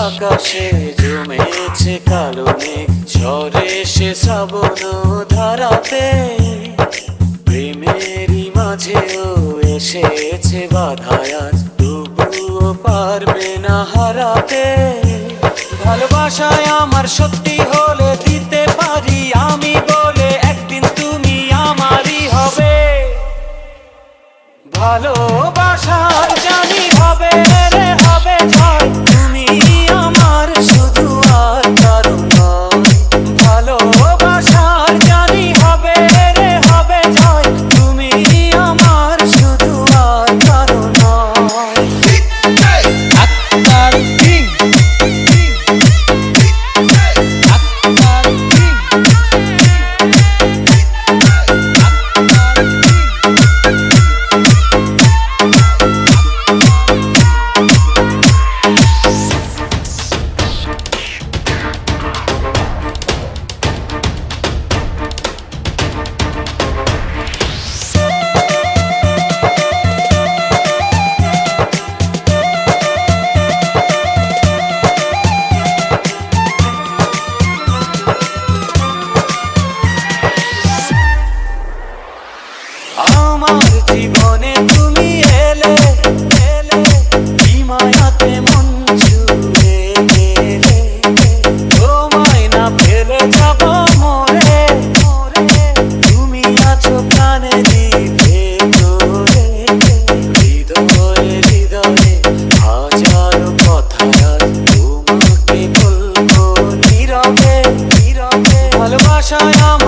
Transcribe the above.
আকাশে জমেছে কালো মেঘ, ঝরে সে শ্রাবণ ধারাতে। প্রেমেরই মাঝেও এসেছে বাধায় আজ, তবুও পারবে না হারাতে। ভালোবাসায় আমার সত্যি হলে দিতে পারি আমি বলে, একদিন তুমি আমারই হবে। ভালোবাসার জানি হবে রে হবে জয়, তুমি আমার শুধু আর কারো নয়। ভালোবাসার জানি হবে রে হবে জয়, তুমি আমার শুধু আর কারো নয়। Akhtar king, Akhtar king, Akhtar king. আমার জীবনে তুমি এলে এলে, কি মায়াতে মন ছুঁয়ে গেলে। তোমায় না ফেলে যাব মরে মরে, তুমি আছো প্রাণেরই ভেতরে। হৃদয়ে হৃদয়ে হাজারো কথা আজ তোমাকে বলবো নীরবে নীরবে। ভালোবাসায় আমার